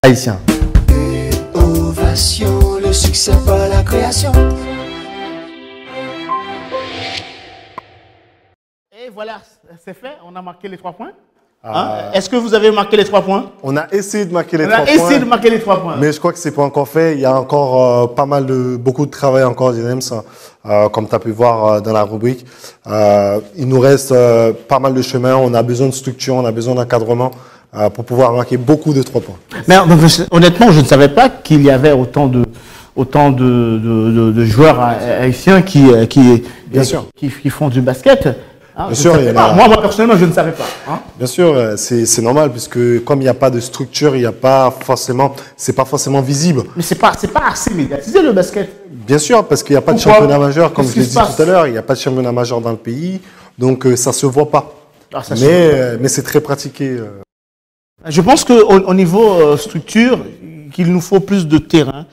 Haïtien. Ovation, le succès par la création. Et voilà, c'est fait. On a marqué les 3 points. Est-ce que vous avez marqué les 3 points? On a essayé de marquer les 3 points. On a essayé de marquer les 3 points. Mais je crois que ce n'est pas encore fait. Il y a encore beaucoup de travail encore, James, comme tu as pu voir dans la rubrique. Il nous reste pas mal de chemin. On a besoin de structure, on a besoin d'encadrement pour pouvoir marquer beaucoup de 3 points. Mais honnêtement, je ne savais pas qu'il y avait autant de joueurs haïtiens qui font du basket. Bien sûr, moi, personnellement, je ne savais pas. Bien sûr, c'est normal puisque comme il n'y a pas de structure, il n'y a pas forcément, c'est pas forcément visible. Mais c'est pas assez médiatisé le basket. Bien sûr, parce qu'il n'y a pas de championnat majeur, comme je l'ai dit tout à l'heure, il n'y a pas de championnat majeur dans le pays, donc ça se voit pas. Mais c'est très pratiqué. Je pense qu'au niveau structure, qu'il nous faut plus de terrain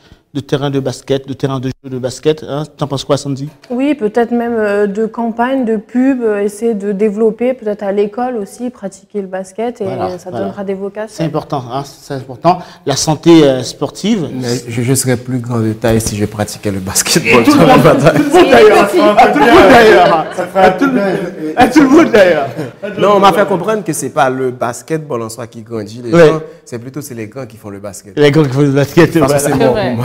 de basket, de terrain de jeu de basket. Hein. T'en penses quoi, Sandy? Oui, peut-être même de campagne, de pub, essayer de développer, peut-être à l'école aussi, pratiquer le basket et ça donnera des vocations. C'est important, hein, c'est important. La santé sportive. Mais je serais plus grand de taille si je pratiquais le basketball. Tout le monde d'ailleurs. Non, on m'a fait comprendre que c'est pas le basketball en soi qui grandit les gens, c'est plutôt les grands qui font le basket. Les grands qui font le basket. Parce que c'est bon pour moi.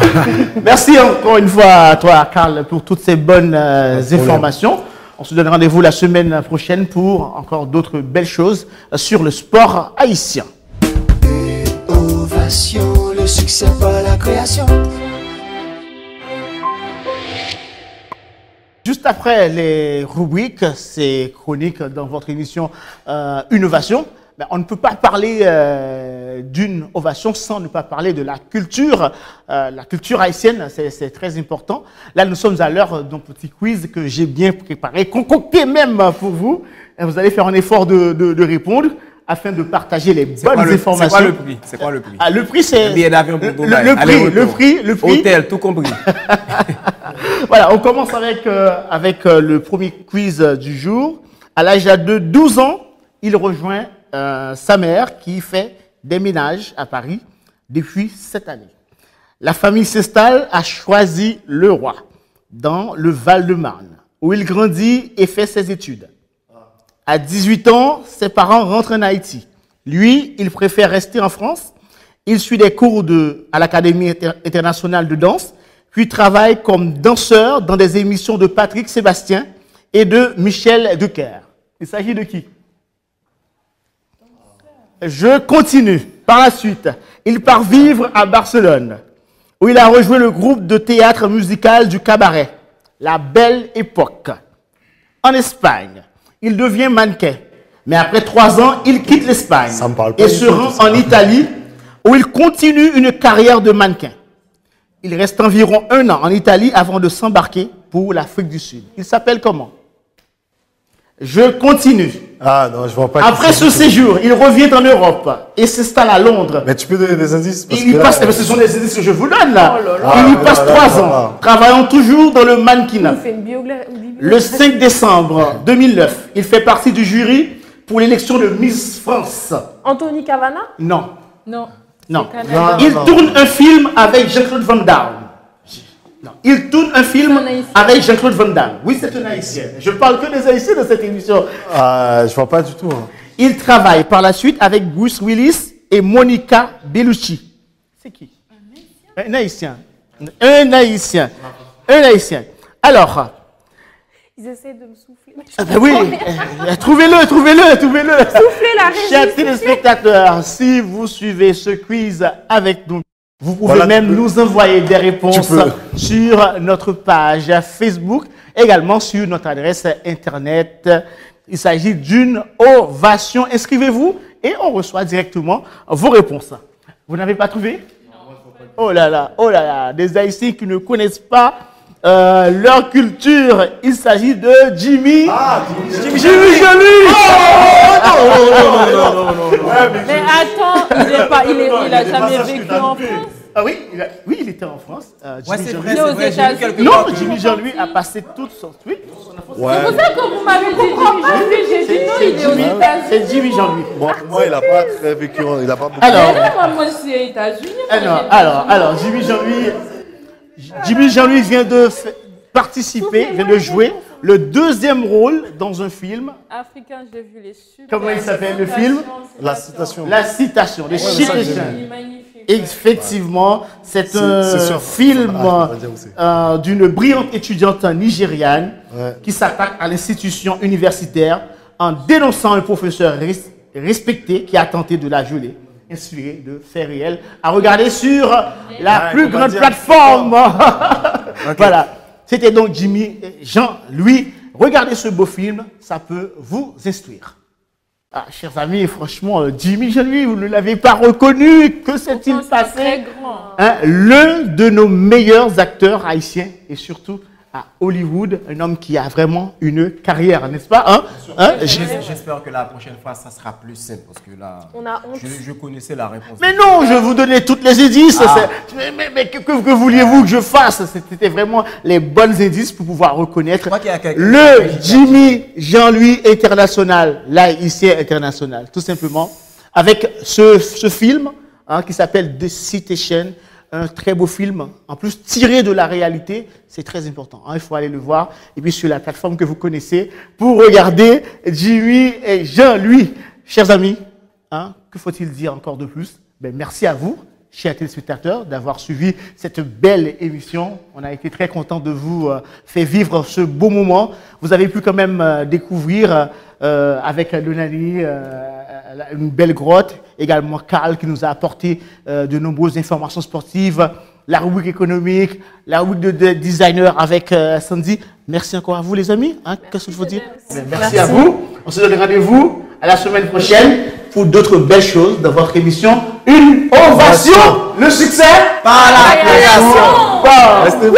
Merci encore une fois à toi, Karl, pour toutes ces bonnes informations. On se donne rendez-vous la semaine prochaine pour encore d'autres belles choses sur le sport haïtien. Ovation, le succès par la création. Juste après les rubriques, ces chroniques dans votre émission Innovation, ben, on ne peut pas parler d'une ovation sans ne pas parler de la culture haïtienne, c'est très important. Là, nous sommes à l'heure d'un petit quiz que j'ai bien préparé, concocté même pour vous. Et vous allez faire un effort de répondre afin de partager les bonnes informations. C'est quoi le prix? C'est quoi le prix? Le prix, c'est... Le billet d'avion pour Dubaï. Le prix. Hôtel, tout compris. Voilà, on commence avec le premier quiz du jour. À l'âge de 12 ans, il rejoint sa mère qui fait des ménages à Paris depuis 7 années. La famille s'installe à Choisy-le-Roi, dans le Val-de-Marne, où il grandit et fait ses études. À 18 ans, ses parents rentrent en Haïti. Lui, il préfère rester en France. Il suit des cours à l'Académie internationale de danse, puis travaille comme danseur dans des émissions de Patrick Sébastien et de Michel Drucker. Il s'agit de qui? Je continue. Par la suite, il part vivre à Barcelone, où il a rejoint le groupe de théâtre musical du Cabaret, La Belle Époque. En Espagne, il devient mannequin. Mais après 3 ans, il quitte l'Espagne et se rend en Italie, où il continue une carrière de mannequin. Il reste environ 1 an en Italie avant de s'embarquer pour l'Afrique du Sud. Il s'appelle comment? Je continue. Ah non, je vois pas. Après ce séjour, il revient en Europe et s'installe à Londres. Mais tu peux donner des indices parce Il y que passe, là, ce sont des indices que je vous donne là. Oh là là. Il y Ah, passe là, là, 3 là, ans, là. travaillant toujours dans le mannequinat. Il fait une biographie. Le 5 décembre 2009, il fait partie du jury pour l'élection de Miss France. Anthony Cavana? Non, Non. non. C'est Canada. Il tourne un film avec Jean-Claude Van Damme. Non. Il tourne un film C'est un Haïtien. avec Jean-Claude Van Damme. Oui, c'est un Haïtien. Je parle que des Haïtiens dans cette émission. je vois pas du tout. Hein. Il travaille par la suite avec Bruce Willis et Monica Bellucci. C'est qui? Un Haïtien. Un Haïtien. Un Haïtien. Alors, Ils essaient de me souffler. oui, trouvez-le. Soufflez la régie. Chers téléspectateurs, si vous suivez ce quiz avec nous, vous pouvez Voilà, même tu peux. nous envoyer des réponses Tu peux. sur notre page Facebook, également sur notre adresse internet. Il s'agit d'une ovation. Inscrivez-vous et on reçoit directement vos réponses. Vous n'avez pas trouvé? Oh là là, des Haïtiens qui ne connaissent pas leur culture. Il s'agit de Jimmy. Jimmy Joly. Mais attends, il a jamais vécu en France. Ah oui, il était en France. Ouais, Jimmy c'est Joly. vrai, Il est aux c'est vrai. J'ai vu États-Unis. quelque Non, part que- Jimmy Joly a passé toute son enfance. C'est pour ça que vous m'avez dit Jimmy Joly. J'ai dit non, il est aux États-Unis. C'est Jimmy Joly. Bon, pour moi, il a pas très vécu. Il a pas beaucoup. Alors, Moi, je suis aux États-Unis. alors, Jimmy Joly vient de participer, vient de jouer le deuxième rôle dans un film. Africain, j'ai vu les super. Comment il s'appelle, le film? La citation. La citation, les mais ça, j'ai Citation. vu. Il est magnifique. Effectivement, c'est C'est un sûr. film Ah, je vais dire où c'est. d'une brillante étudiante nigériane Ouais. qui s'attaque à l'institution universitaire en dénonçant un professeur respecté qui a tenté de la violer, inspiré de faits réels, à regarder sur la plus grande plateforme. Voilà, c'était donc Jimmy Jean-Louis. Regardez ce beau film, ça peut vous instruire. Ah, chers amis, franchement, Jimmy Jean-Louis, vous ne l'avez pas reconnu. Que s'est-il Pourtant, c'est passé? très grand. Hein, l'un de nos meilleurs acteurs haïtiens et surtout à Hollywood, un homme qui a vraiment une carrière, n'est-ce pas? J'espère que la prochaine fois, ça sera plus simple parce que là, On a honte. je connaissais la réponse. Mais non, je vous donnais toutes les indices. Mais que vouliez-vous que je fasse? C'était vraiment les bonnes indices pour pouvoir reconnaître crois qu'il y a quelqu'un le qui- Jimmy Jean-Louis international, l'haïtien international, tout simplement, avec ce film qui s'appelle The Citation, un très beau film, en plus tiré de la réalité, c'est très important. Il faut aller le voir. Et puis sur la plateforme que vous connaissez, pour regarder Jimmy et Jean-Louis. Chers amis, que faut-il dire encore de plus? Merci à vous, chers téléspectateurs, d'avoir suivi cette belle émission. On a été très contents de vous faire vivre ce beau moment. Vous avez pu quand même découvrir avec Lonani une belle grotte, également Carl qui nous a apporté de nombreuses informations sportives, la rubrique économique, la rubrique de designer avec Sandy. Merci encore à vous les amis. Qu'est-ce qu'il faut dire? Merci à vous. On se donne rendez-vous à la semaine prochaine pour d'autres belles choses dans votre émission. Une ovation, le succès Par la création. Wow. Restez